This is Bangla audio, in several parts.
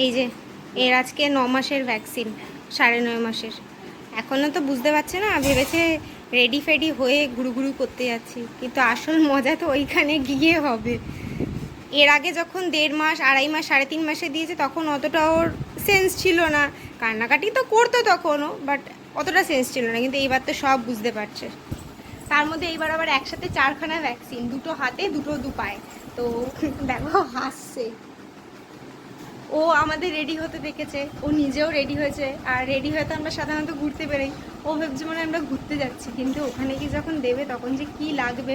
এই যে এর আজকে 9 মাসের ভ্যাকসিন, 9.5 মাসের। এখনও তো বুঝতে পারছে না, ভেবেছে রেডি ফেডি হয়ে ঘুরু ঘুরু করতে যাচ্ছি, কিন্তু আসল মজা তো ওইখানে গিয়ে হবে। এর আগে যখন 1.5 মাস, 2.5 মাস, 3.5 মাসে দিয়েছে তখন অতটা ওর সেন্স ছিল না, কান্নাকাটি তো করতো তখনও, বাট অতটা সেন্স ছিল না। কিন্তু এইবার তো সব বুঝতে পারছে। তার মধ্যে এইবার আবার একসাথে 4খানা ভ্যাকসিন, 2টো হাতে 2 পায়ে। তো দেখো হাসছে। ও আমাদের রেডি হতে দেখেছে, ও নিজেও রেডি হয়েছে। আর রেডি হয়ে তো আমরা সাধারণত ঘুরতে বেরোই, ও ভাবছে মানে আমরা ঘুরতে যাচ্ছি, কিন্তু ওখানে কি যখন দেবে তখন যে কি লাগবে।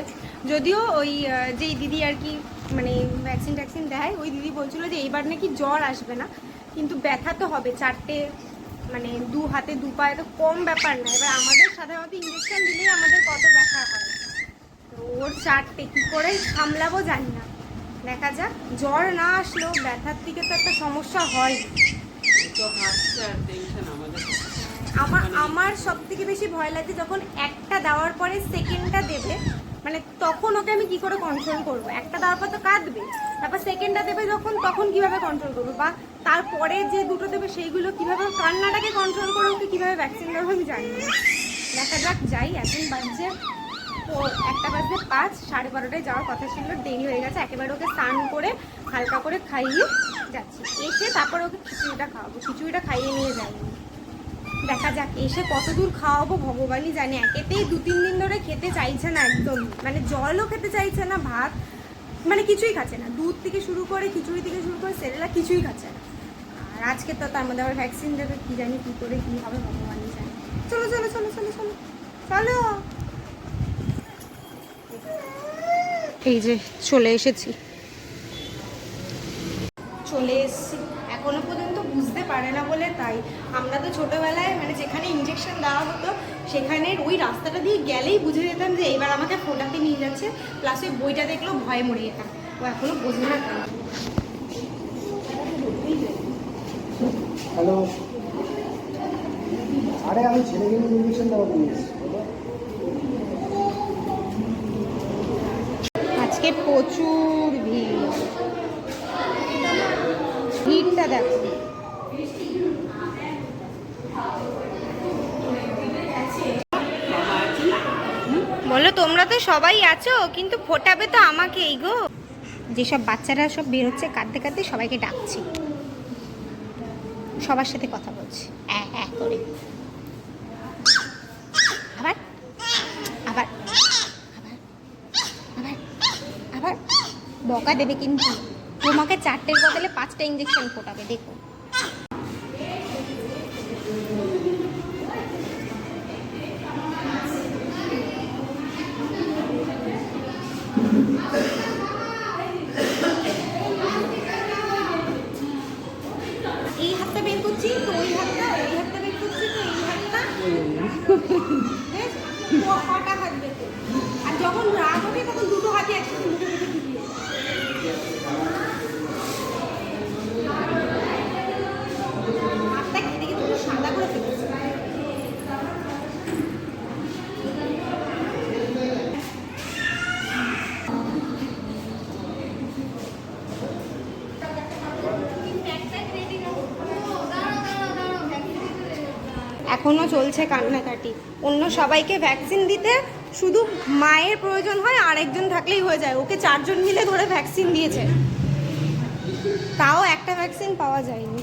যদিও ওই যেই দিদি আর কি মানে ভ্যাকসিন ট্যাকসিন দেয়, ওই দিদি বলছিল যে এইবার নাকি জ্বর আসবে না, কিন্তু ব্যথা তো হবে। 4টে মানে 2 হাতে 2 পায়ে তো কম ব্যাপার না। এবার আমাদের সাধারণত ইঞ্জেকশন দিলেই আমাদের কত ব্যথা হয়, তো ওর 4টে কী করে সামলাবো জানি না। দেখা যাক, জ্বর না আসলেও ব্যথার থেকে তো একটা সমস্যা হয়। আমার সব থেকে বেশি ভয় লাগে যখন একটা দেওয়ার পরে সেকেন্ডটা দেবে, মানে তখন ওকে আমি কি করে কন্ট্রোল করবো। একটা দেওয়ার পর তো কাঁদবে, তারপর সেকেন্ডটা দেবে যখন, তখন কিভাবে কন্ট্রোল করবো, বা তারপরে যে 2টো দেবে সেইগুলো কিভাবে, কান্নাটাকে কন্ট্রোল করে ওকে কীভাবে ভ্যাকসিন দেবো আমি জানি না। দেখা যাক, যাই। এখন বাজছে তো 1টা বাজতে 5, 12:30টায় যাওয়ার কথা ছিল, দেরি হয়ে গেছে। একেবারে ওকে স্নান করে হালকা করে খাইয়ে যাচ্ছি, এসে তারপর ওকে খিচুড়িটা খাওয়াবো। খিচুড়িটা খাইয়ে নিয়ে যাইনি, দেখা যাক এসে কত দূর খাওয়াবো ভগবানই জানে। একেতেই 2-3 দিন ধরে খেতে চাইছে না একদম, মানে জলও খেতে চাইছে না, ভাত মানে কিছুই খাচ্ছে না। দুধ থেকে শুরু করে খিচুড়ি থেকে শুরু করে সেরেলা কিছুই খাচ্ছে না। আর আজকে তো তার মধ্যে আবার ভ্যাকসিন দেবে, কী জানি কী করে কী হবে ভগবানই জানে। চলো চলো চলো চলো চলো চলো। এই যে চলে এসেছি, এখনো পর্যন্ত বুঝতে পারে না বলে তাই। আমরা তো ছোটোবেলায় মানে যেখানে ইঞ্জেকশন দেওয়া হতো সেখানে ওই রাস্তাটা দিয়ে গেলেই বুঝে যেতাম যে এইবার আমাকে ফোটাতে নিয়ে যাচ্ছে, প্লাস ওই বইটা দেখলেও ভয়ে মরে যেতাম। ও এখনো বোঝে না। হ্যালো, আরে আমি ছেলেকে ইঞ্জেকশন দেওয়া দিয়েছি। আজকে প্রচুর ভিড়টা দেখো। বলো, তোমরা তো সবাই আছো, কিন্তু ফোটাবে তো আমাকেই গো। যেসব বাচ্চারা সব বেরোচ্ছে কাঁদতে কাঁদতে, সবাইকে ডাকছি, সবার সাথে কথা বলছি করে। আবার আবার আবার আবার বকা দেবে, কিন্তু তোমাকে 4টের বদলে 5টা ইঞ্জেকশন ফোটাবে, দেখো। এই হাতটা বের করছি তো ওই হাতটা, এই হাতটা বের করছি তো এই হাতটা, কটা হাত বের করছি। আর যখন রাগ হবে তখন 2টো হাতই একসাথে মুখে মুখে ঢুকিয়ে হাতটা খেতে খেতে পুরো সাদা করে ফেলেছে। এখনও চলছে কান্নাকাটি। অন্য সবাইকে ভ্যাকসিন দিতে শুধু মায়ের প্রয়োজন হয়, আরেকজন থাকলেই হয়ে যায়। ওকে 4 জন মিলে ধরে ভ্যাকসিন দিয়েছে, তাও একটা ভ্যাকসিন পাওয়া যায়নি।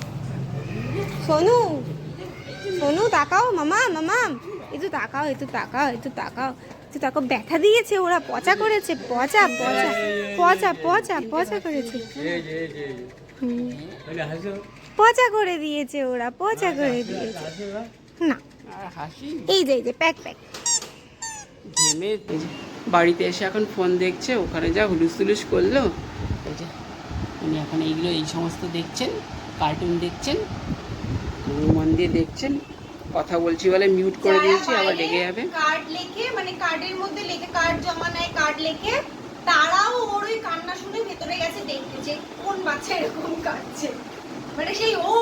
সোনু সোনু তাকাও, মামা মামা একটু তাকাও, একটু তাকাও, একটু তাকাও, একটু তাকাও। ব্যথা দিয়েছে ওরা, পচা করেছে, পচা পচা পচা পচা পচা করেছে, পচা করে দিয়েছে ওরা, পচা করে দিয়েছে। না এই যে প্যাক প্যাক ঘেমে বাড়িতে এসে এখন ফোন দেখছে, ওখানে যা হুলুস তুলুস করলো। এই যে উনি এখন এইগুলো এই সমস্ত দেখছেন, কার্টুন দেখছেন, মন দিয়ে দেখছেন। কথা বলছি বলে মিউট করে দিয়েছি, আবার লেগে যাবে। কার্ড লেখে, মানে কার্ডের মধ্যে লেখে, কার্ড জমা নেয়, কার্ড লেখে, তারাও ওর ওই কান্না শুনে ভেতরে গেছে দেখতে যে কোন বাচ্চা এরকম কাঁদছে। মানে সেই ও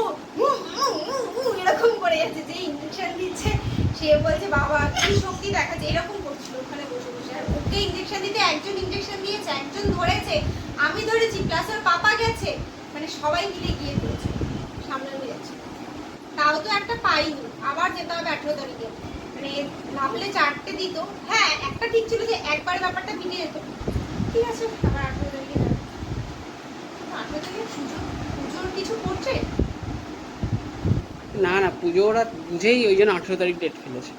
এরকম করে যাচ্ছে, যে ইঞ্জেকশন দিচ্ছে সে বলছে বাবা কি শক্তি দেখাচ্ছে, এরকম করছিল ওখানে বসে বসে। আর ওকে ইঞ্জেকশন দিতে একজন ইঞ্জেকশন দিয়েছে, একজন ধরেছে, আমি ধরেছি, প্লাস ওর পাপা গেছে, মানে সবাই মিলে গিয়ে করেছে। সামলানো যাচ্ছে না। তাও তো একটা পাইনি, আবার যেতে হবে 18 তারিখে। মানে না হলে 4টে দিত। হ্যাঁ, একটা ঠিক ছিল যে একবার ব্যাপারটা মিটে যেত। ঠিক আছে, আবার 18 তারিখে যাবে। 18 তারিখে পুজোর কিছু করছে? না না, পুজো ওরা বুঝেই ওই জন্য 18 তারিখ ডেট ফেলেছে,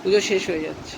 পুজো শেষ হয়ে যাচ্ছে।